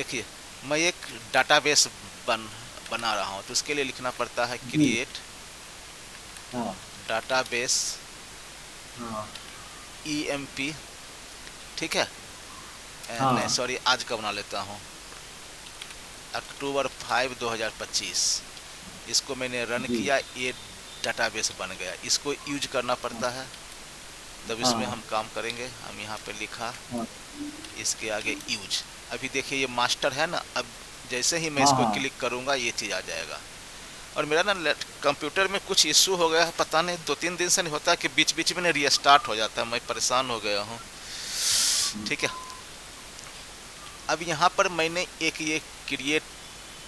देखिए, मैं एक डाटाबेस बन बना रहा हूँ, तो उसके लिए लिखना पड़ता है जी। क्रिएट हाँ। डाटाबेस हाँ। EMP। ठीक है। नहीं हाँ। सॉरी, आज का बना लेता हूँ, अक्टूबर 5 2025। इसको मैंने रन जी। किया, ये डाटाबेस बन गया। इसको यूज करना हाँ। पड़ता है, तब इसमें हाँ। हम काम करेंगे। हम यहाँ पे लिखा, हाँ। इसके आगे यूज। अभी देखिए ये मास्टर है ना, अब जैसे ही मैं हाँ। इसको हाँ। क्लिक करूँगा ये चीज़ आ जाएगा। और मेरा ना कंप्यूटर में कुछ इशू हो गया है, पता नहीं 2-3 दिन से नहीं होता कि बीच बीच में ना रीस्टार्ट हो जाता है, मैं परेशान हो गया हूँ। ठीक है। अब यहाँ पर मैंने एक ये क्रिएट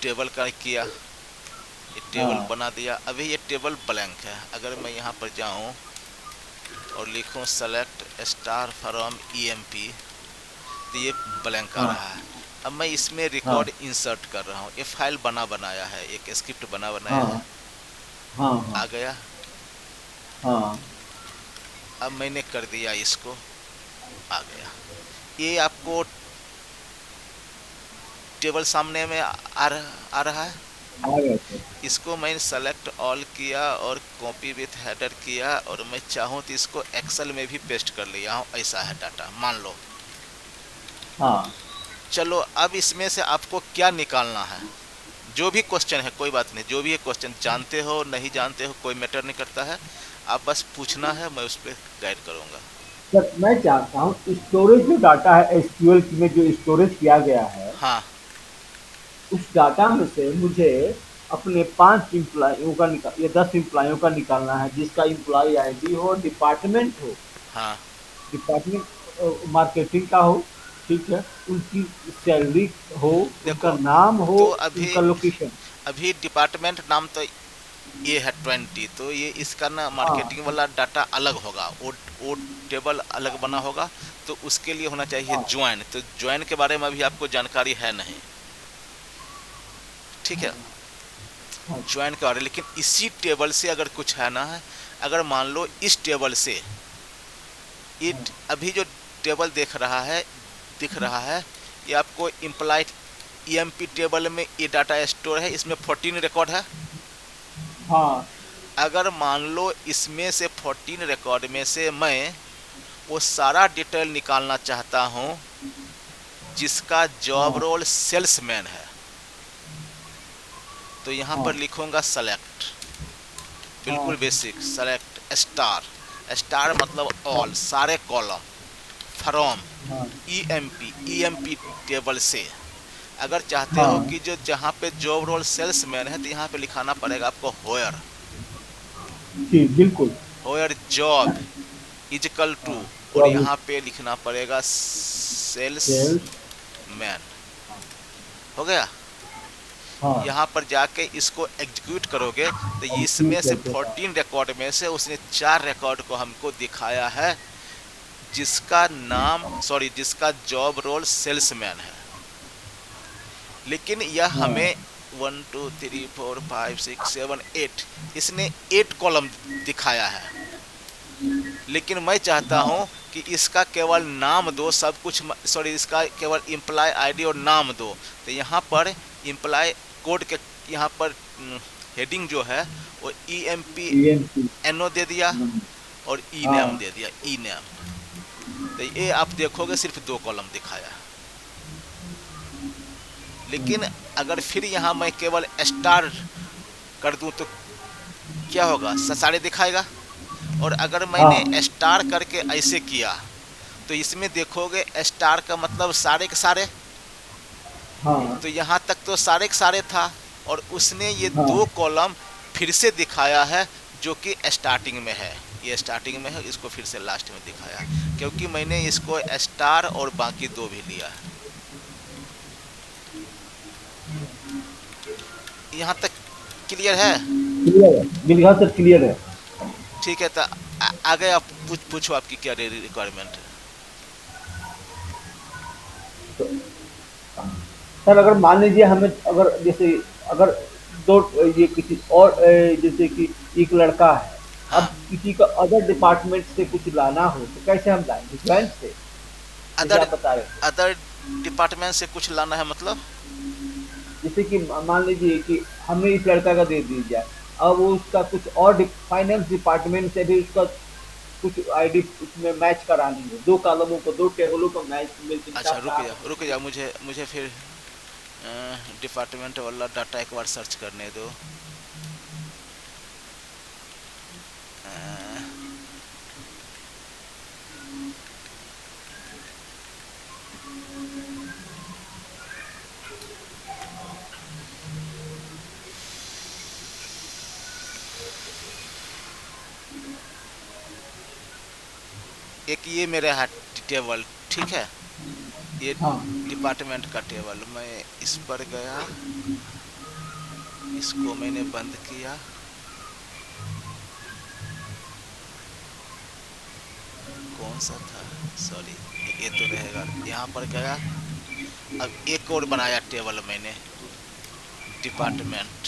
टेबल का किया, ये टेबल हाँ। बना दिया। अभी ये टेबल ब्लैंक है, अगर मैं यहाँ पर जाऊँ और लिखूँ सेलेक्ट स्टार फ्रॉम EMP, तो ये ब्लैंक आ हाँ। रहा है। अब मैं इसमें हाँ। रिकॉर्ड इंसर्ट कर रहा हूँ, ये फाइल बना बनाया है, एक स्क्रिप्ट बना बनाया है। हाँ। हाँ। आ हाँ। गया। हाँ। अब मैंने कर दिया इसको, आ गया। ये आपको टेबल सामने में आ रहा है। आ गया सर। इसको मैं सेलेक्ट ऑल किया और कॉपी विथ हेडर किया, और मैं चाहूँ तो इसको एक्सेल में भी पेस्ट कर लिया हूँ। ऐसा है डाटा, मान लो। हाँ। चलो अब इसमें से आपको क्या निकालना है, जो भी क्वेश्चन है, कोई बात नहीं, जो भी है क्वेश्चन, जानते हो नहीं जानते हो कोई मैटर नहीं करता है, आप बस पूछना है, मैं उस पर गाइड करूँगा। सर मैं चाहता हूँ स्टोरेज जो डाटा है एसक्यूएल में जो स्टोरेज किया गया है, हाँ उस डाटा में से मुझे अपने 5 एम्प्लॉइयों का निकाल या 10 एम्प्लॉइयों का निकालना है, जिसका एम्प्लॉय आईडी हो, डिपार्टमेंट हो, हाँ। डिपार्टमेंट मार्केटिंग का हो, ठीक है, उनकी सैलरी हो, उनका देखो, नाम हो, तो अभी उनका लोकेशन। अभी डिपार्टमेंट नाम तो ये है 20, तो ये इसका ना हाँ। मार्केटिंग वाला डाटा अलग होगा, वो टेबल अलग बना होगा। तो उसके लिए होना चाहिए हाँ। ज्वाइन, तो ज्वाइन के बारे में अभी आपको जानकारी है नहीं। ठीक है, हाँ। ज्वाइन के बारे में, लेकिन इसी टेबल से अगर कुछ है ना है, अगर मान लो इस टेबल से ये हाँ। अभी जो टेबल दिख रहा है, ये आपको इम्प्लाइड EMP टेबल में ये डाटा स्टोर है, इसमें 14 रिकॉर्ड है। हाँ। अगर मान लो इसमें से 14 रिकॉर्ड में से मैं वो सारा डिटेल निकालना चाहता हूँ जिसका जॉब हाँ। रोल सेल्समैन है, तो यहाँ पर हाँ। लिखूंगा सेलेक्ट, बिल्कुल हाँ। Basic, select star. स्टार मतलब ऑल, सारे कॉलम, फ्रॉम हाँ। EMP टेबल से। अगर चाहते हो हाँ। कि जो जहाँ पे जॉब रोल सेल्समैन है, तो यहाँ पे लिखाना पड़ेगा आपको होयर, जी बिल्कुल। होयर जॉब इजकल टू, हाँ। और जॉब यहाँ पे लिखना पड़ेगा सेल्स सेल्स। मैन। हो गया। हाँ। यहाँ पर जाके इसको एग्जीक्यूट करोगे, तो इसमें एग्जीक्यूट से करके हाँ। 14 रिकॉर्ड में से उसने 4 रिकॉर्ड को हमको दिखाया है जिसका नाम, सॉरी, जिसका जॉब रोल सेल्समैन है। लेकिन यह हाँ। हमें 1 2 3 4 5 6 7 8, इसने 8 कॉलम दिखाया है। लेकिन मैं चाहता हाँ। हूं कि इसका केवल नाम दो, सब कुछ, सॉरी, इसका केवल इम्प्लॉय आईडी और नाम दो। तो यहाँ पर इम्प्लॉय कोड के यहाँ पर हेडिंग जो है वो EMP ईएनपी। NO दे दिया, और ई नेम हाँ। दे दिया, ई नेम। तो ये आप देखोगे सिर्फ 2 कॉलम दिखाया। लेकिन अगर फिर यहाँ मैं केवल स्टार कर दूं तो क्या होगा, सारे दिखाएगा। और अगर मैंने हाँ। स्टार करके ऐसे किया, तो इसमें देखोगे स्टार का मतलब सारे के सारे। हाँ। तो यहाँ तक तो सारे के सारे था, और उसने ये हाँ। 2 कॉलम फिर से दिखाया है जो कि स्टार्टिंग में है। ये स्टार्टिंग में है, इसको फिर से लास्ट में दिखाया, क्योंकि मैंने इसको स्टार और बाकी 2 भी लिया है। यहाँ तक क्लियर है। क्लियर है, मेरी हाँ सर क्लियर है। ठीक है, तो आगे आप पूछो, आपकी क्या रिक्वायरमेंट है। तो सर अगर मान लीजिए हमें अगर जैसे अगर दो ये किसी और जैसे कि एक लड़का है, अब हाँ, किसी का अदर डिपार्टमेंट से कुछ लाना हो तो कैसे हम लाएंगे, ज्वाइंट से, जैसे अदर आप बता रहे थे। अदर डिपार्टमेंट से कुछ लाना है मतलब? जैसे कि मान लीजिए कि हमें इस लड़का का दे दी जाए, अब वो उसका कुछ और फाइनेंस डिपार्टमेंट से भी उसका कुछ आईडी उसमें मैच करानी है, दो कॉलमों को, दो टेबलों को मैच में अच्छा, हिसाब कहाँ से रुक करें? जा, मुझे मुझे फिर डिपार्टमेंट वाला डाटा एक बार सर्च करने दो। अ, एक ये मेरा है टेबल, ठीक है, ये हाँ डिपार्टमेंट का टेबल, मैं इस पर गया, इसको मैंने बंद किया, कौन सा था, सॉरी, ये तो रहेगा, यहाँ पर गया, अब एक और बनाया टेबल मैंने, हाँ डिपार्टमेंट,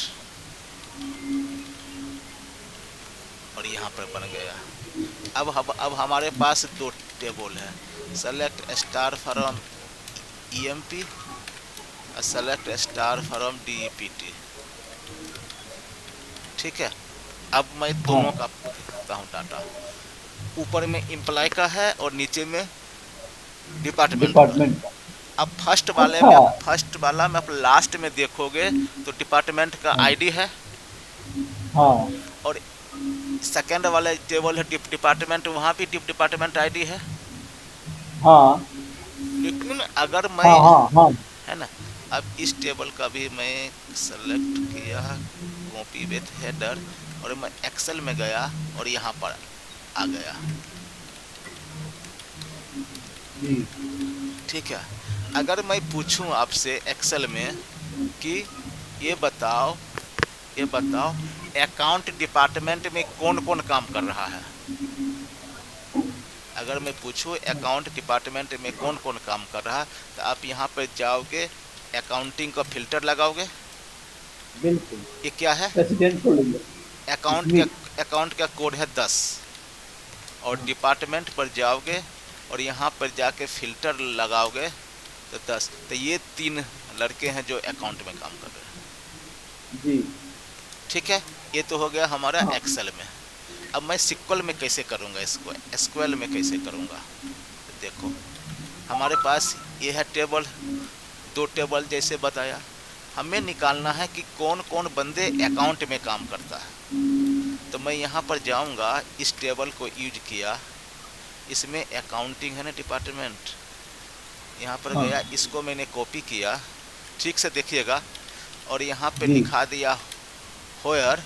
और यहाँ पर बन गया। अब हमारे पास दो टेबल है, सेलेक्ट स्टार फ्रॉम ईएमपी और सेलेक्ट स्टार फ्रॉम डीईपीटी, ठीक है। अब मैं हाँ। दोनों का देखता हूँ डाटा, ऊपर में इम्प्लॉय का है और नीचे में डिपार्टमेंट का। डिपार्टमेंट का। अब अच्छा। फर्स्ट वाला में आप लास्ट में देखोगे तो डिपार्टमेंट का हाँ आईडी है, हाँ और सेकंड वाला टेबल है डिपार्टमेंट, वहाँ भी डिपार्टमेंट आईडी है। हाँ लेकिन अगर मैं, हाँ हाँ हाँ। है ना, अब इस टेबल का भी मैं सेलेक्ट किया, कॉपी विथ हेडर, और मैं एक्सेल में गया और यहाँ पर आ गया, जी। ठीक है। अगर मैं पूछूं आपसे एक्सेल में कि ये बताओ, ये बताओ अकाउंट डिपार्टमेंट में कौन कौन काम कर रहा है, अगर मैं पूछूं अकाउंट डिपार्टमेंट में कौन कौन काम कर रहा है, तो आप यहाँ पर जाओगे, अकाउंटिंग का फिल्टर लगाओगे, बिल्कुल। ये क्या है, प्रेसिडेंट को ले लो। अकाउंट का, स्मिथ। अकाउंट का कोड है 10, और डिपार्टमेंट पर जाओगे और यहाँ पर जाके फिल्टर लगाओगे तो 10, तो ये तीन लड़के हैं जो अकाउंट में काम कर रहे हैं, जी। ठीक है। ये तो हो गया हमारा हाँ एक्सेल में। अब मैं सिक्वल में कैसे करूँगा इसको, एसक्यूएल में कैसे करूँगा, तो देखो हमारे पास ये है टेबल, दो टेबल जैसे बताया, हमें निकालना है कि कौन कौन बंदे अकाउंट में काम करता है। तो मैं यहाँ पर जाऊँगा, इस टेबल को यूज किया, इसमें अकाउंटिंग है ना डिपार्टमेंट, यहाँ पर हाँ। गया, इसको मैंने कॉपी किया, ठीक से देखिएगा, और यहाँ पे जी। लिखा दिया होयर,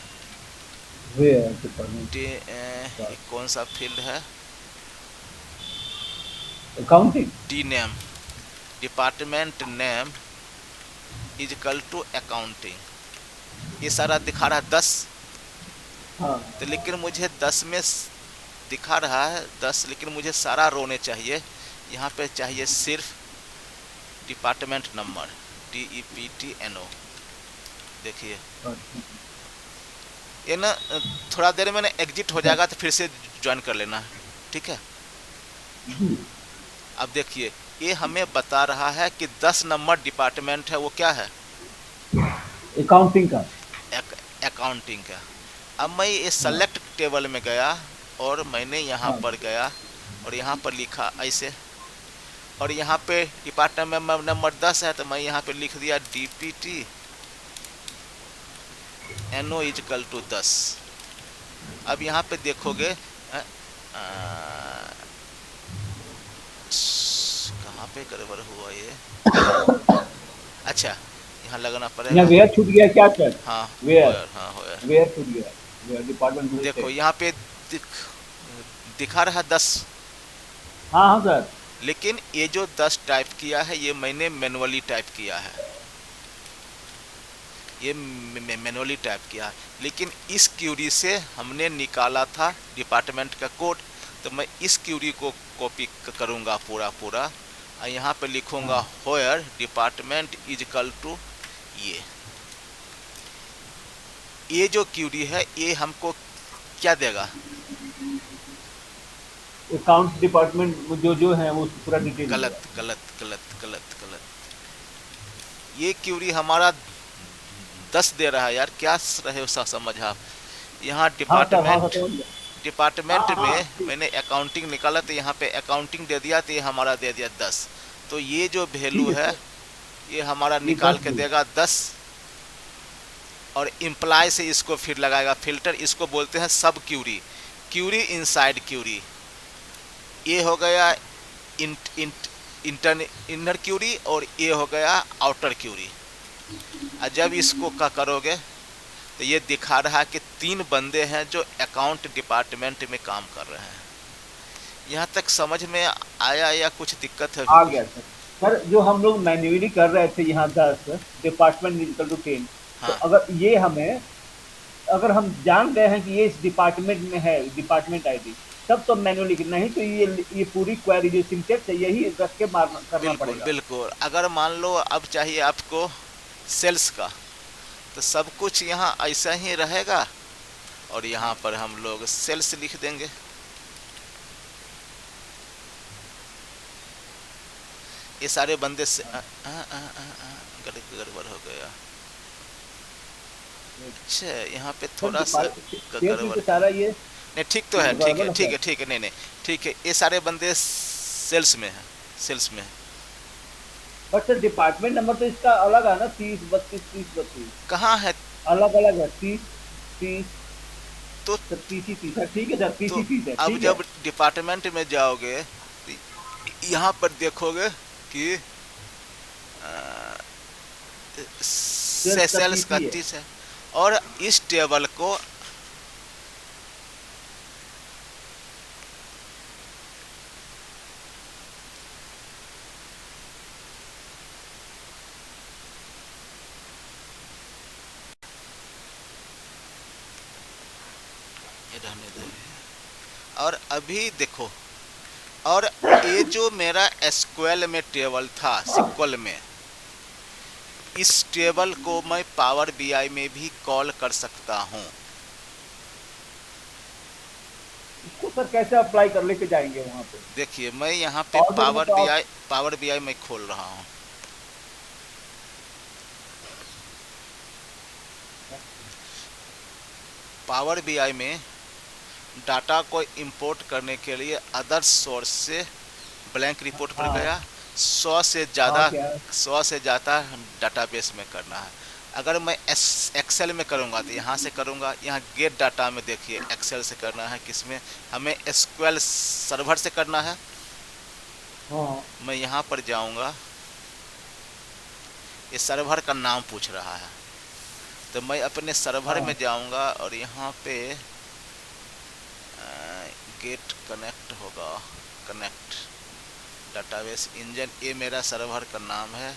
वेयर डिपार्टमेंट का। ये कौन सा फील्ड है, accounting. D name, department name is equal to accounting, ये सारा दिखा रहा है 10, हाँ तो लेकिन मुझे 10 में दिखा रहा है 10, लेकिन मुझे सारा रोने चाहिए, यहाँ पे चाहिए सिर्फ डिपार्टमेंट नंबर, DEPTNO, देखिए हाँ, ये ना, थोड़ा देर में ना एग्जिट हो जाएगा तो फिर से ज्वाइन कर लेना, ठीक है। जी। अब देखिए ये हमें बता रहा है कि 10 नंबर डिपार्टमेंट है, वो क्या है, अकाउंटिंग का। अकाउंटिंग का। अब मैं ये हाँ सेलेक्ट टेबल में गया और मैंने यहाँ हाँ पर गया और यहाँ पर लिखा ऐसे, और यहाँ पे डिपार्टमेंट नंबर 10 है, तो मैं यहाँ पे लिख दिया DPTNO इज इक्वल टू 10। अब यहाँ पे देखोगे कहाँ पे गड़बड़ हुआ ये, अच्छा यहाँ लगाना यहाँ पड़ेगा, वेयर छूट गया क्या सर? हाँ वेयर। होयर, हाँ होयर, वेयर छूट गया। वेयर डिपार्टमेंट ग्रुप देखो से। यहाँ पे दिख, दिखा रहा 10, हाँ हाँ सर। लेकिन ये जो 10 टाइप किया है ये मैंने मैनुअली टाइप किया है, ये मैनुअली टाइप किया है, लेकिन इस क्यूरी से हमने निकाला था डिपार्टमेंट का कोड, तो मैं इस क्यूरी को कॉपी करूँगा पूरा पूरा, और यहाँ पे लिखूँगा हाँ होयर डिपार्टमेंट इज इक्वल टू ये ये जो क्यूरी है ये हमको क्या देगा, अकाउंट डिपार्टमेंट जो जो है वो पूरा डिटेल गलत देगा। गलत गलत गलत ये क्यूरी हमारा 10 दे रहा है यार, क्या रहे उसका समझ आप। यहाँ हाँ सर, हाँ सर, डिपार्टमेंट, समझ गया। डिपार्टमेंट हाँ हाँ, में ठीक। मैंने अकाउंटिंग निकाला तो यहाँ पे अकाउंटिंग दे दिया, तो ये हमारा दे दिया 10। तो ये जो ठीक वैल्यू है है सर, ये हमारा ये निकाल 10 के दूँ। देगा 10। और इम्प्लाई से इसको फिर लगाएगा फिल्टर, इसको बोलते हैं सब क्यूरी, क्यूरी इनसाइड क्यूरी। ये हो गया int int inter inner query, और ये हो गया आउटर क्यूरी। और जब इसको का करोगे तो ये दिखा रहा है कि 3 बंदे हैं जो अकाउंट डिपार्टमेंट में काम कर रहे हैं। यहाँ तक समझ में आया या कुछ दिक्कत है अभी आ भी? गया सर। सर, जो हम लोग मैन्युअली कर रहे थे यहाँ 10, डिपार्टमेंट इक्वल टू 10, तो हाँ अगर ये हमें, अगर हम जान गए हैं कि ये इस डिपार्टमेंट में है, डिपार्टमेंट आईडी, तब तो मैनुअली, नहीं तो ये पूरी क्वेरी जो सिंटेक्स है यही रख के मारना करना बिल्कुल पड़ेगा। बिल्कुल। अगर मान लो अब चाहिए आपको सेल्स का, तो सब कुछ यहाँ ऐसा ही रहेगा, और यहाँ पर हम लोग सेल्स लिख देंगे। ये सारे बंदे से गड़बड़ हो गया। अच्छा, यहाँ पे सर थोड़ा सा सेल्स में गड़बड़ तो है। सारा ये नहीं ठीक तो है, ठीक गड़बड़ है है ठीक सर। है ठीक है, नहीं नहीं ठीक है, ये सारे बंदे सेल्स में हैं, सेल्स में है। बट सर डिपार्टमेंट नंबर तो इसका अलग है ना, 30 32 30 32, कहाँ है? अलग अलग है, 30 30। तो सर 30 ही 30 है, ठीक है सर, 30 तो ही 30 है, अब ठीक है। जब डिपार्टमेंट में जाओगे तो यहाँ पर देखोगे कि सेल्स का सेल्स 30 का ही है। 30 है। और इस टेबल को ये रहने दो। और अभी देखो, और ये जो मेरा एसक्यूएल में टेबल था, सिक्वल में, इस टेबल को मैं पावर बीआई में भी कॉल कर सकता हूँ। इसको सर कैसे अप्लाई कर लेके जाएंगे वहाँ पे? देखिए मैं यहाँ पे और में तो आप, पावर बीआई मैं खोल रहा हूँ। पावर बीआई में डाटा को इंपोर्ट करने के लिए अदर सोर्स से ब्लैंक रिपोर्ट पर हाँ गया। 100 से हाँ ज़्यादा, क्या है? 100 से ज़्यादा डाटाबेस में करना है। अगर मैं एक्सेल में करूँगा तो यहाँ से करूँगा, यहाँ गेट डाटा में देखिए एक्सेल से करना है, किसमें हमें एसक्यूएल सर्वर से करना है। हाँ मैं यहाँ पर जाऊँगा, ये सर्वर का नाम पूछ रहा है, तो मैं अपने सर्वर में हाँ जाऊँगा और यहाँ पे गेट कनेक्ट होगा, कनेक्ट डाटाबेस इंजन, ये मेरा सर्वर का नाम है।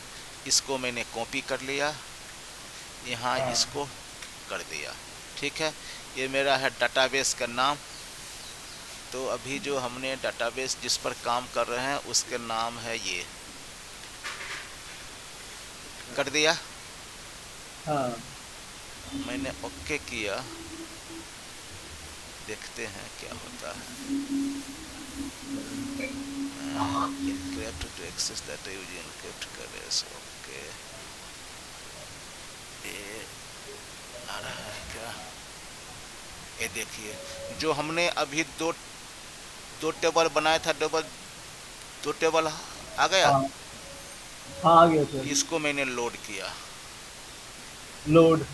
इसको मैंने कॉपी कर लिया, यहाँ हाँ इसको कर दिया, ठीक है। ये मेरा है डाटाबेस का नाम। तो अभी जो हमने डाटाबेस जिस पर काम कर रहे हैं उसके नाम है ये, कर दिया। हाँ। मैंने ओके किया, देखते हैं क्या होता है। Encrypt to access data using encrypt करे, ओके। ये आ रहा है क्या? ये देखिए, जो हमने अभी दो दो टेबल बनाया था, दो टेबल आ गया। हाँ हाँ, आ गया सर। इसको मैंने लोड किया। लोड।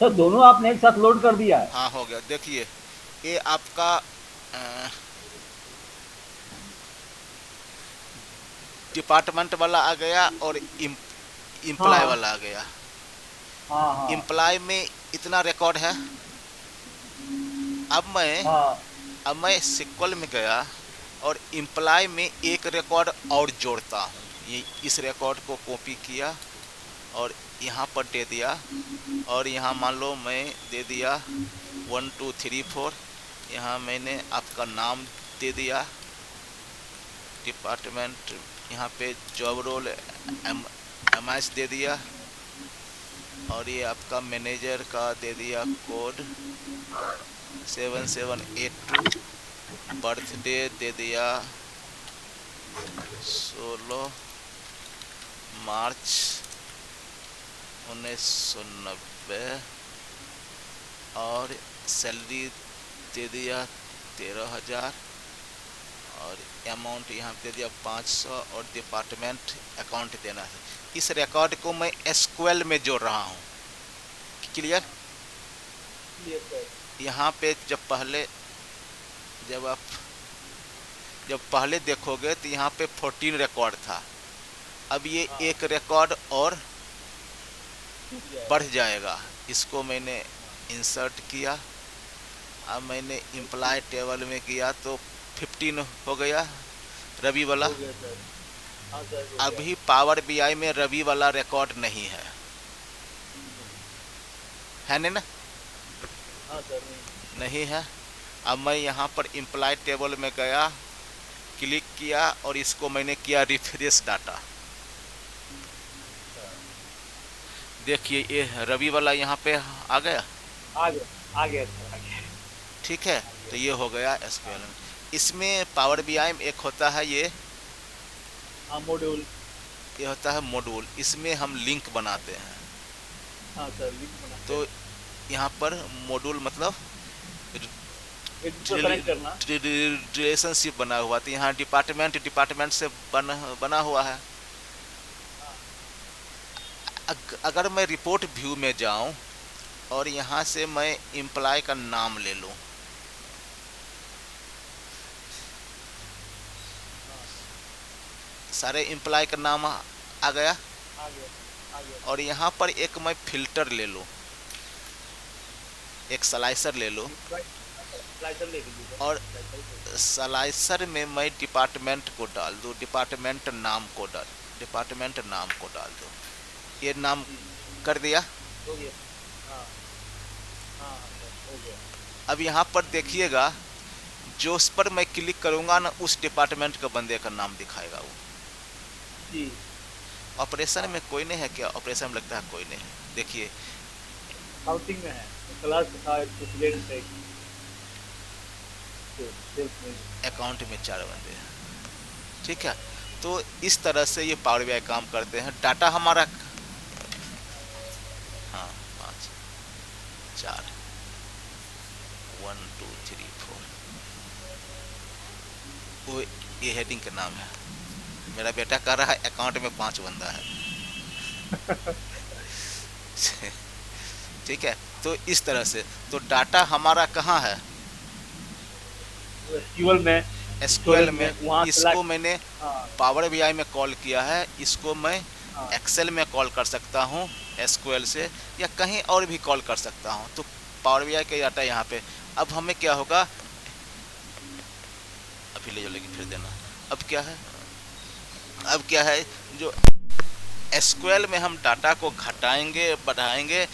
सर दोनों आपने एक साथ लोड कर दिया है? हाँ हो गया, देखिए ये आपका डिपार्टमेंट वाला आ गया और इम्प्लॉय हाँ वाला आ गया। हाँ हाँ इम्प्लॉय में इतना रिकॉर्ड है। अब मैं हाँ अब मैं सिक्वल में गया और इम्प्लॉय में एक रिकॉर्ड और जोड़ता हूँ। ये इस रिकॉर्ड को कॉपी किया और यहाँ पर दे दिया, और यहाँ मान लो मैं दे दिया 1 2 3 4। यहाँ मैंने आपका नाम दे दिया, डिपार्टमेंट, यहाँ पे जॉब रोल एमएस दे दिया, और ये आपका मैनेजर का दे दिया कोड 7782, बर्थडे दे दिया 16 मार्च 1990, और सैलरी दे दिया 13,000, और अमाउंट यहाँ पे दे दिया 500, और डिपार्टमेंट अकाउंट देना है। इस रिकॉर्ड को मैं एसक्यूएल में जोड़ रहा हूँ। क्लियर? ये सर। यहाँ पे जब आप पहले देखोगे तो यहाँ पे 14 रिकॉर्ड था। अब ये हाँ। एक रिकॉर्ड और टूट जाएगा। बढ़ जाएगा। इसको मैंने इंसर्ट किया, अब मैंने इम्प्लॉय टेबल में किया तो 15 हो गया रवि वाला। हो गया सर। हाँ सर, हो गया। अभी पावर बीआई में रवि वाला रिकॉर्ड नहीं है ना? हाँ सर, नहीं है। अब मैं यहाँ पर इम्प्लॉय टेबल में गया, क्लिक किया और इसको मैंने किया रिफ्रेश डाटा। देखिए ये रवि वाला यहाँ पे आ गया। आ गया सर, आ गया। ठीक है, तो ये हो गया एसक्यूएल में। इसमें पावर बीआई में एक होता है ये मॉड्यूल। ये होता है मॉड्यूल। इसमें हम लिंक बनाते हैं। हाँ सर, लिंक बनाते तो यहाँ पर मॉड्यूल मतलब एक दूसरे कनेक्ट करना। रिलेशनशिप बना हुआ, तो यहाँ डिपार्टमेंट से बना हुआ है। अगर मैं रिपोर्ट व्यू में जाऊं और यहाँ से मैं एम्प्लॉय का नाम ले लूं, सारे एम्प्लॉय का नाम आ गया। आ गया। और यहाँ पर एक मैं फिल्टर ले लूं, एक स्लाइसर ले लूं, स्लाइसर ले लीजिए सर। और स्लाइसर में मैं डिपार्टमेंट को डाल दूं, डिपार्टमेंट नाम को डाल दूं। ये नाम कर दिया। हो गया। हाँ सर, हो गया। अब यहाँ पर देखिएगा, जो उस पर मैं क्लिक करूँगा ना, उस डिपार्टमेंट का बंदे का नाम दिखाएगा वो। जी। ऑपरेशन में कोई नहीं है क्या? ऑपरेशन में लगता है कोई नहीं है। देखिए काउंटिंग में है, क्लास था प्रेसिडेंट है। अकाउंट में 4 बंदे हैं। ठीक है, तो इस तरह से ये पावर बीआई काम करते हैं। डाटा हमारा 5 4 1 2 3 4, वो ये हेडिंग का नाम है। मेरा बेटा कह रहा है अकाउंट में 5 बंदा है। ठीक है, तो इस तरह से तो डाटा हमारा कहाँ है? एसक्यूएल में। एसक्यूएल में। वहाँ इसको मैंने हाँ। पावर बीआई में कॉल किया है, इसको मैं हाँ। एक्सेल में कॉल कर सकता हूँ एसक्यूएल से, या कहीं और भी कॉल कर सकता हूँ। तो पावर बीआई का डाटा यहाँ पे। अब हमें क्या होगा, अभी ले लेगी फिर देना। अब क्या है, जो एसक्यूएल में हम डाटा को घटाएंगे, बढ़ाएंगे,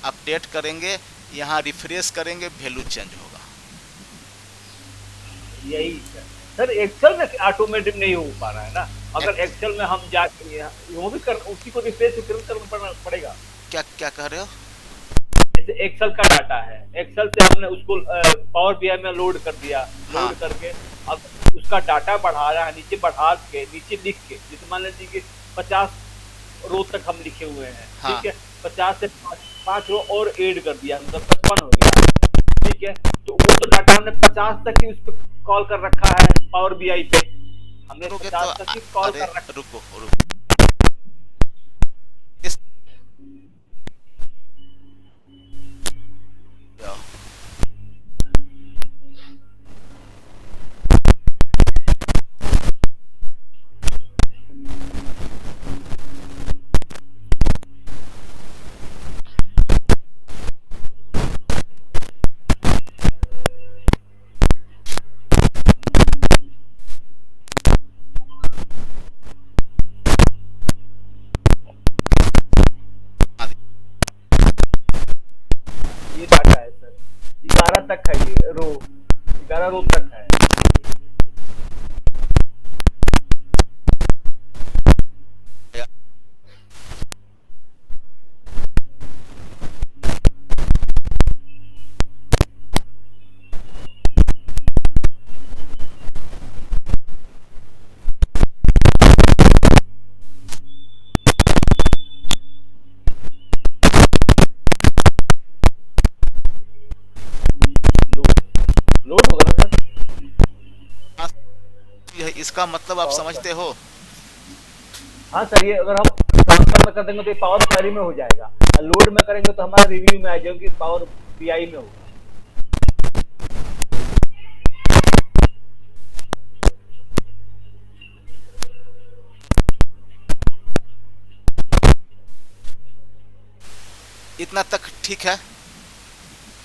अपडेट करेंगे, यहाँ रिफ्रेश करेंगे, वैल्यू चेंज होगा। यही सर एक्सेल में ऑटोमेटिक नहीं हो पा रहा है ना। अगर एक्सेल में हम जाके वो भी कर, उसी को रिफ्रेश करना पड़ेगा। क्या कह रहे हो? जैसे एक्सेल का डाटा है, एक्सेल से हमने उसको पावर बीआई में लोड कर दिया। हाँ। लोड करके अब उसका डाटा बढ़ा रहा है, नीचे बढ़ा के, नीचे लिख के, जैसे मान लीजिए कि 50 रो तक हम लिखे हुए हैं। हाँ। ठीक है, 50 से 5 रो और ऐड कर दिया, मतलब 55 हो गया। ठीक है, तो वो तो डाटा हमने 50 तक ही उस पर कॉल कर रखा है पावर बीआई पे। हमने 50 तक ही कॉल कर रखा है। रुको ये डाटा है सर, 11 तक है, ये रो 11 रो तक है। लोड होगा ना सर। हाँ, इसका मतलब आप और सर, समझते हो। हाँ सर, ये अगर हम ट्रांसफर में कर देंगे तो ये पावर क्वेरी में हो जाएगा, और लोड में करेंगे तो हमारा रिव्यू में आ जाएगा कि पावर पीआई में होगा। इतना तक ठीक है।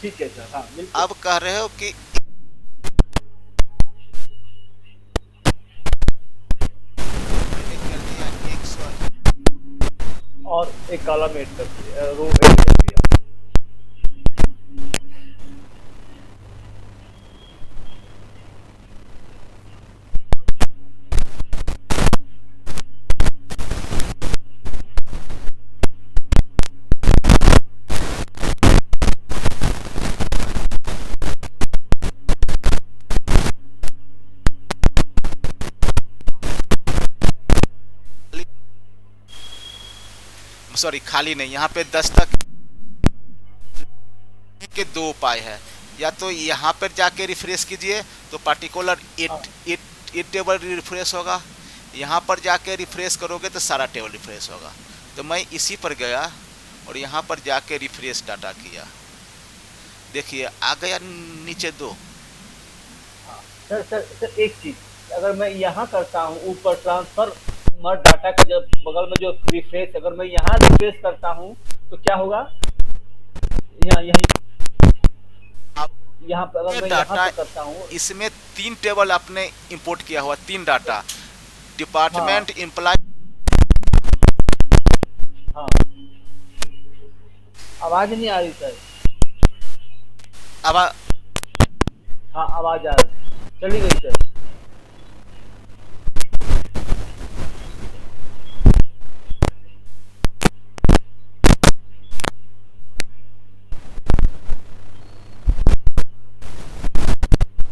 ठीक है सर, हाँ बिल्कुल। अब कह रहे हो कि मैंने कर दिया 100। और एक कॉलम ऐड कर दिया, रो ऐड कर दिया। सॉरी, खाली नहीं, यहाँ पे 10 तक के दो उपाय है। या तो यहाँ पर जाके रिफ्रेश कीजिए तो पार्टिकुलर हाँ एट टेबल रिफ्रेश होगा। यहाँ पर जाके रिफ्रेश करोगे तो सारा टेबल रिफ्रेश होगा। तो मैं इसी पर गया और यहाँ पर जाके रिफ्रेश डाटा किया, देखिए आ गया नीचे दो। हाँ सर, एक चीज, अगर मैं यहाँ करता हूँ ऊपर ट्रांसफर मर डाटा का, जब बगल में जो रिफ्रेश, अगर मैं यहाँ रिफ्रेश करता हूँ तो क्या होगा? यहाँ यहीं यहाँ पे अगर मैं यहाँ डाटा पे करता हूँ। इसमें 3 टेबल आपने इंपोर्ट किया हुआ, 3 डाटा, हाँ डिपार्टमेंट, एम्प्लॉय। हाँ, आवाज नहीं आ रही सर। अब हाँ आवाज आ रही, चली गई सर।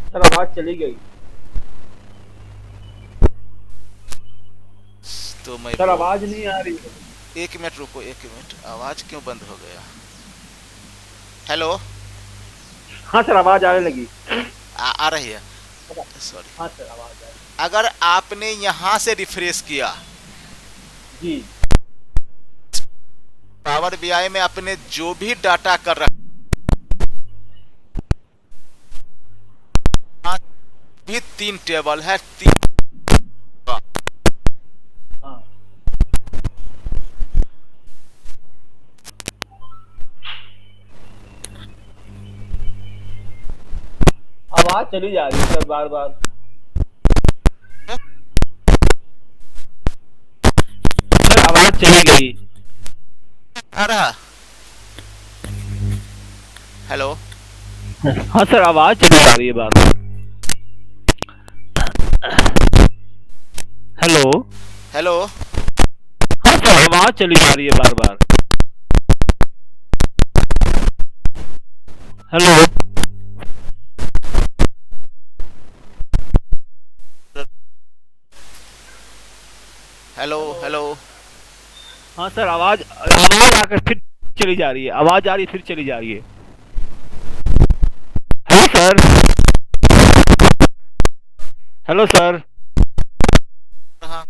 सर आवाज चली गई। तो मैं सर आवाज नहीं आ रही है। 1 मिनट रुको, 1 मिनट, आवाज क्यों बंद हो गया? हेलो, हाँ सर, आवाज आने लगी। आ रही है। सॉरी, हाँ सर, आवाज आ रही। अगर आपने यहाँ से रिफ्रेश किया जी पावर बीआई में, आपने जो भी डाटा कर रखा भी 3 टेबल है, 3। हाँ आवाज चली जा रही है सर बार बार। सर आवाज चली गई। आ रहा। हेलो, हाँ सर, आवाज चली जा रही है बार बार। हेलो। हेलो, हाँ सर, आवाज चली जा रही है बार बार। हेलो। Hello, hello. हाँ सर, आवाज आवाज आकर फिर चली जा रही है, आवाज आ रही है फिर चली जा रही है। Hello sir. Hello sir. हाँ,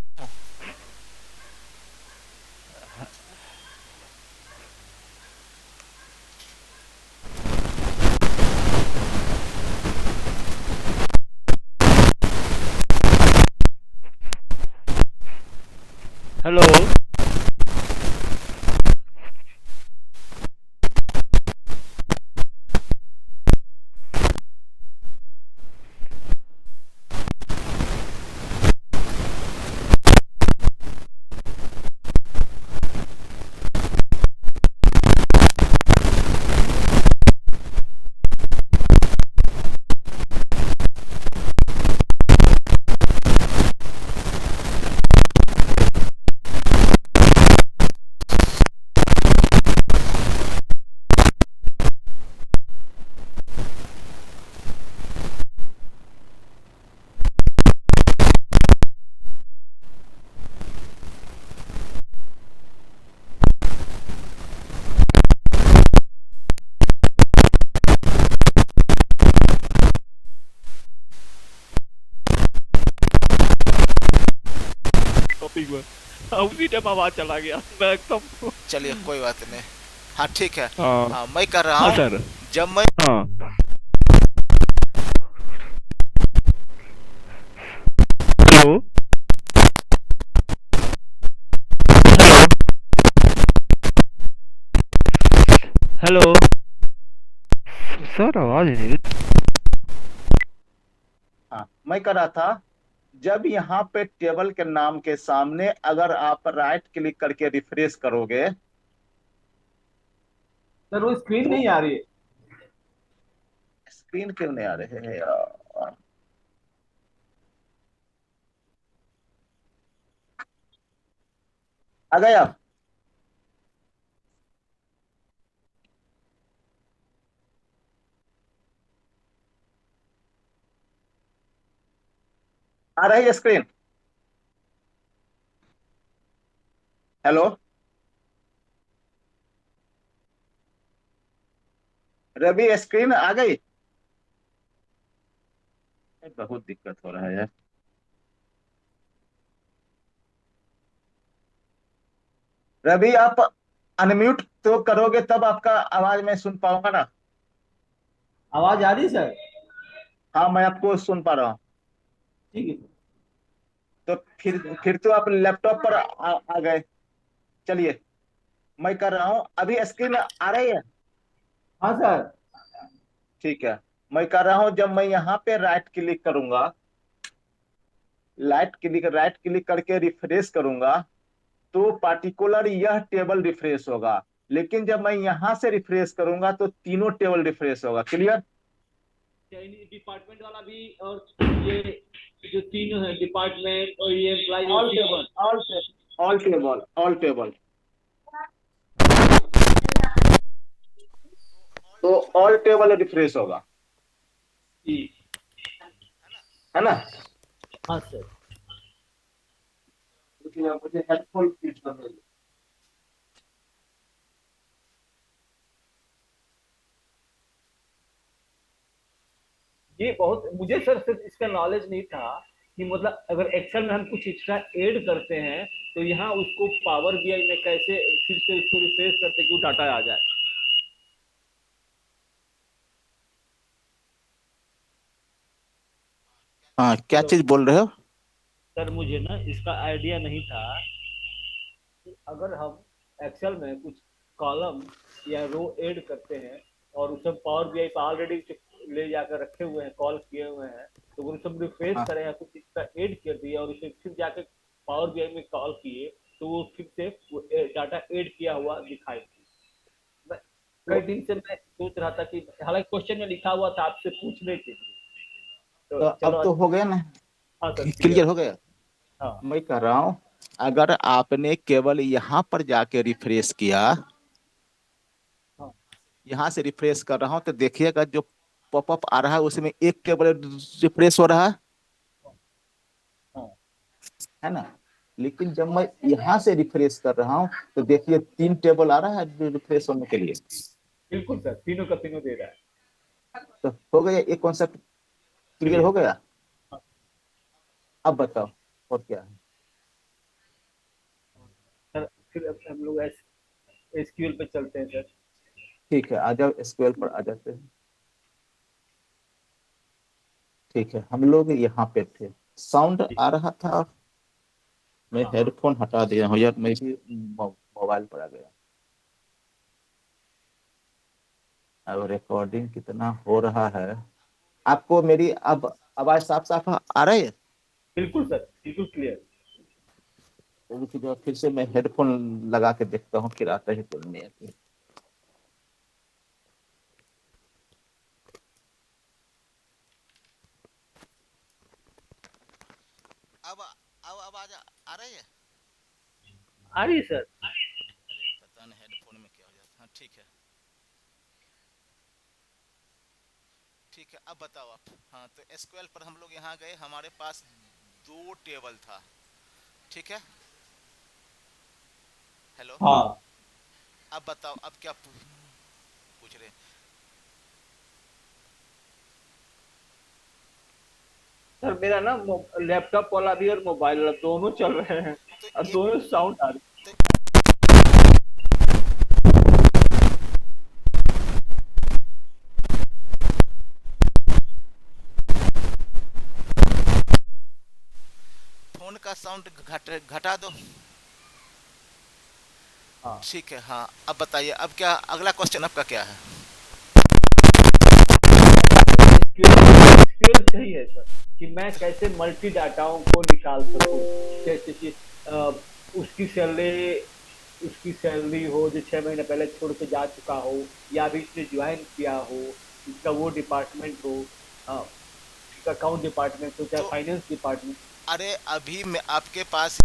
हेलो। मीटिंग में। हाँ, उसी टाइम आवाज चला गया, मैं एकदम। चलिए कोई बात नहीं। हाँ ठीक है। हाँ। हाँ मैं कर रहा हाँ हूँ। सर। जब मैं हाँ। हेलो। हेलो। हेलो। सर आवाज नहीं। हाँ, मैं कर रहा था। जब यहाँ पे टेबल के नाम के सामने अगर आप राइट क्लिक करके रिफ्रेश करोगे सर वो स्क्रीन तो नहीं आ रही है। स्क्रीन क्यों नहीं आ रहे हैं यार? आ गए आप? आ रही है स्क्रीन? हेलो रवि, स्क्रीन आ गई? बहुत दिक्कत हो रहा है यार। रवि, आप अनम्यूट तो करोगे तब आपका आवाज मैं सुन पाऊंगा ना? आवाज आ रही सर? हाँ, मैं आपको सुन पा रहा हूँ। ठीक है सर। तो फिर तो आप लैपटॉप पर आ गए। चलिए, मैं कर रहा हूँ। अभी स्क्रीन आ रही है? हाँ सर। ठीक है, मैं कर रहा हूँ। जब मैं यहाँ पे राइट क्लिक करूंगा, राइट क्लिक करके रिफ्रेश करूंगा, तो पार्टिकुलर यह टेबल रिफ्रेश होगा। लेकिन जब मैं यहां से रिफ्रेश करूंगा तो तीनों टेबल रिफ्रेश होगा। क्लियर? चाइनीज डिपार्टमेंट वाला भी, और ये जो तीनों है डिपार्टमेंट और ये employ all table, all table. तो ऑल टेबल रिफ्रेश होगा, जी। है ना? हाँ सर। मुझे हेडफोन यूज करने दो। ये बहुत मुझे सर इसका नॉलेज नहीं था कि मतलब अगर एक्सेल में हम कुछ एक्स्ट्रा ऐड करते हैं तो यहाँ उसको पावर बीआई में कैसे फिर से उसको रिफ्रेश करते कि वो डाटा आ जाए। हाँ, क्या हेलो। चीज बोल रहे हो? सर मुझे ना इसका आइडिया नहीं था कि अगर हम एक्सेल में कुछ कॉलम या रो ऐड करते हैं और उसे पावर बीआई पर ऑलरेडी ले जाकर रखे हुए हैं, कॉल किए हुए हैं, तो वो सब रिफ्रेश हाँ करें या कुछ इसका ऐड कर दिया और उसे फिर जाके पावर बीआई में कॉल किए तो वो फिर से वो डाटा ऐड किया हुआ दिखाई। मैं कई तो, दिन से मैं सोच रहा था कि हालांकि क्वेश्चन में लिखा हुआ था आपसे पूछने के लिए। तो तो चलो अब तो हो गया ना? हाँ सर क्लियर। क्लियर हो गया? हाँ। मैं कर रहा हूँ। अगर आपने केवल यहाँ पर जाके रिफ्रेश किया, हाँ। यहाँ से रिफ्रेश कर रहा हूँ, तो देखिएगा जो पॉपअप आ रहा है उसमें एक टेबल रिफ्रेश हो रहा हाँ। है ना? लेकिन जब मैं यहाँ से रिफ्रेश कर रहा हूँ तो देखिए तीन टेबल आ रहा है रिफ्रेश होने के लिए। बिल्कुल सर, तीनों का तीनों दे रहा है। तो हो गया, एक कॉन्सेप्ट क्लियर क्लियर। हो गया। हाँ। अब बताओ और क्या है? सर फिर अब हम लोग एसक्यूएल पे चलते हैं सर। ठीक है, आ जाओ एसक्यूएल पर आ जाते हैं। ठीक है, हम लोग यहाँ पे थे। साउंड जी। आ रहा था। मैं हाँ। हेडफोन हटा दिया हूँ यार, मैं भी मोबाइल पर आ गया। अब रिकॉर्डिंग कितना हो रहा है? आपको मेरी अब आवाज साफ साफ आ रही है? बिल्कुल सर, बिल्कुल क्लियर। तो रुक जाओ, फिर से मैं हेडफोन लगा के देखता हूँ, फिर आता है कि नहीं आती। अब आवाज आ रही है? आ रही है सर। अरे पता नहीं हेडफोन में क्या हो जाता है। हाँ ठीक है। ठीक है अब बताओ आप। हाँ तो एसक्यूएल पर हम लोग यहाँ गए, हमारे पास दो टेबल था। ठीक है। हेलो। हाँ। अब बताओ अब क्या पूछ रहे हैं? सर मेरा ना लैपटॉप वाला भी और मोबाइल वाला दोनों चल रहे हैं। तो अब एक दोनों साउंड आ रही फोन का साउंड घटा दो। हाँ। ठीक है, हाँ अब बताइए, अब क्या अगला क्वेश्चन आपका क्या है? अगला सर एसक्यूएल सही है सर, कि मैं कैसे मल्टी डाटाओं को निकाल सकूं, जैसे कि उसकी सैलरी उसकी सैलरी हो जो 6 महीने पहले छोड़ के जा चुका हो, या अभी इसने ज्वाइन किया हो, इसका वो डिपार्टमेंट हो, अकाउंट डिपार्टमेंट हो चाहे तो फाइनेंस डिपार्टमेंट। अरे अभी मैं आपके पास,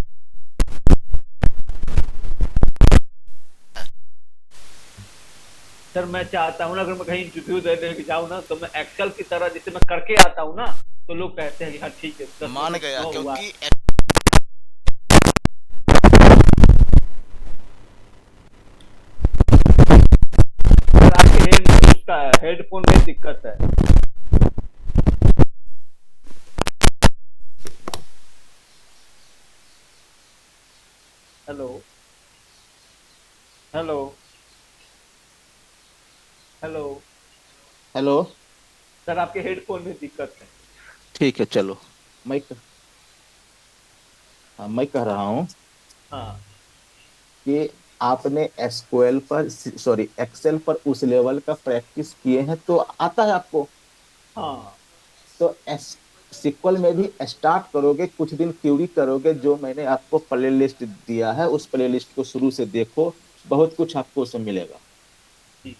सर मैं चाहता हूँ ना, अगर मैं कहीं इंटरव्यू देने के जाऊँ ना, तो मैं एक्सेल की तरह जैसे मैं करके आता हूँ ना, तो लोग कहते हैं कि हाँ ठीक है, 10 मान मिनट गया क्यों हुआ। क्योंकि सर आपके उसका हेडफोन में दिक्कत है। Hello hello hello. Hello. Sir आपके हेडफोन में दिक्कत है। ठीक है चलो। मैं हाँ, मैं कह रहा हूँ हाँ कि आपने एसक्यूएल पर, सॉरी, एक्सेल पर उस लेवल का प्रैक्टिस किए हैं तो आता है आपको। हाँ। तो एस सिक्वल में भी स्टार्ट करोगे, कुछ दिन क्यूरी करोगे, जो मैंने आपको प्ले लिस्ट दिया है उस प्ले लिस्ट को शुरू से देखो, बहुत कुछ आपको उसमें मिलेगा। ठीक।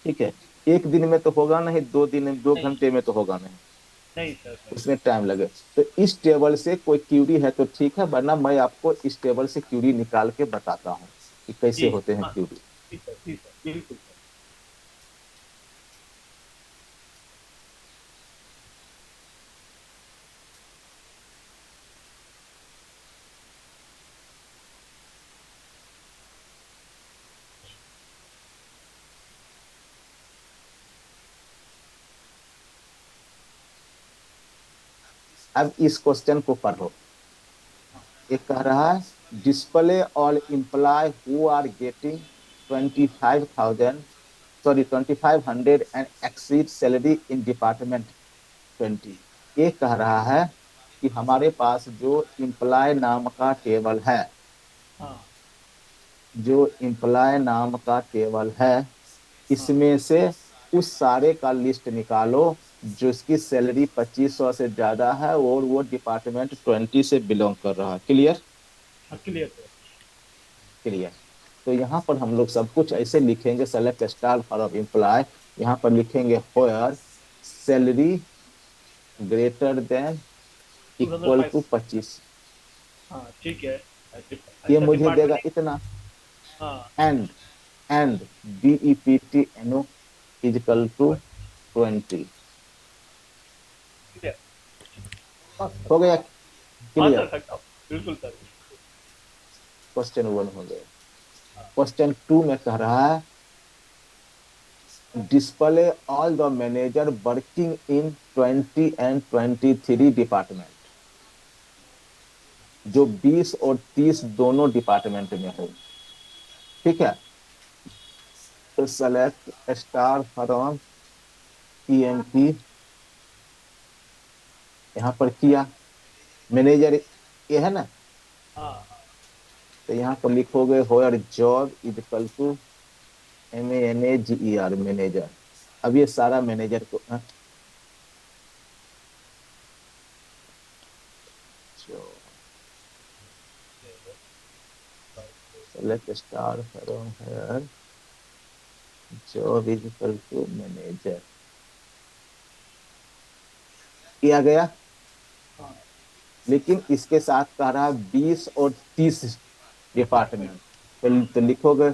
ठीक है। एक दिन में तो होगा नहीं, 2 दिन में, दो नहीं घंटे में तो होगा नहीं, नहीं सर नहीं। उसमें टाइम लगे। तो इस टेबल से कोई क्यूरी है तो ठीक है, वरना मैं आपको इस टेबल से क्यूरी निकाल के बताता हूँ कि कैसे जी होते हैं हाँ। क्यूरी। जी सर बिल्कुल सर। अब इस क्वेश्चन को पढ़ो। ये कह रहा है, display all employ who are getting 25,000, sorry 2,500 and exceed salary in department 20। ये कह रहा है कि हमारे पास जो एम्प्लॉय नाम का टेबल है, हाँ जो एम्प्लॉय नाम का टेबल है, हाँ। इसमें से उस सारे का लिस्ट निकालो जिसकी सैलरी 2,500 से ज्यादा है और वो डिपार्टमेंट 20 से बिलोंग कर रहा है। क्लियर? Clear sir. क्लियर। तो यहाँ पर हम लोग सब कुछ ऐसे लिखेंगे, सेलेक्ट स्टार फॉर एम्प्लॉय, यहाँ पर लिखेंगे where salary greater than two thousand equal five to 25। हाँ ठीक है। ये ऐसा मुझे देगा डिपार्टमेंट। इतना। हाँ and and DEPT NO is equal to 20। Clear. हाँ सर। हो गया? हाँ क्लियर? सर सकता हूँ। बिल्कुल सर। क्वेश्चन 1 हो गया। हाँ क्वेश्चन 2 में कह रहा है, display all the manager working in 20 and 23 department, जो 20 और 30 दोनों डिपार्टमेंट में हो। ठीक है। तो सेलेक्ट स्टार फ्रॉम EMP, यहाँ पर किया, मैनेजर ये है ना, हाँ हाँ। तो यहाँ पर लिखोगे where job is equal to MANAGER manager. अब ये सारा मैनेजर को select star from where job is equal to manager, किया गया। हाँ लेकिन इसके साथ कह रहा है 20 और 30 डिपार्टमेंट। डिपार्टमेंट, तो लिखोगे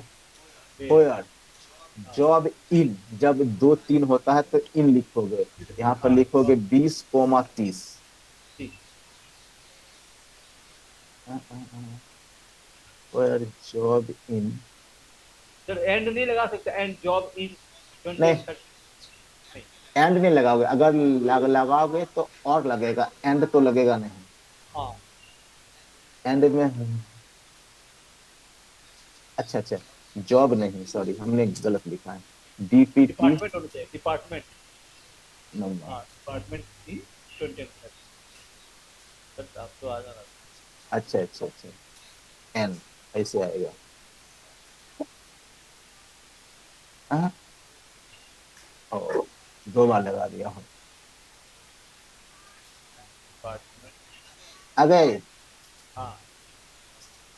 होयर जॉब इन, जब 2 3 होता है तो इन लिखोगे, यहाँ पर हाँ लिखोगे 20 30। ठीक। होयर जॉब इन, सर एंड नहीं लगा सकते, एंड जॉब इन 20 नहीं and 30? नहीं। एंड नहीं लगाओगे, अगर लगाओगे तो और लगेगा, एंड तो लगेगा नहीं। हाँ एंड में, अच्छा अच्छा, जॉब नहीं, सॉरी हमने गलत लिखा है, डीपीटी डिपार्टमेंट होना चाहिए, डिपार्टमेंट। नंबर। हाँ, डिपार्टमेंट की स्टूडेंट है। सर आप तो आ जाना। अच्छा अच्छा अच्छा, एन ऐसे आएगा। हाँ, ओ, दो बार लगा दिया हूँ। डिपार्टमेंट। अगर हाँ।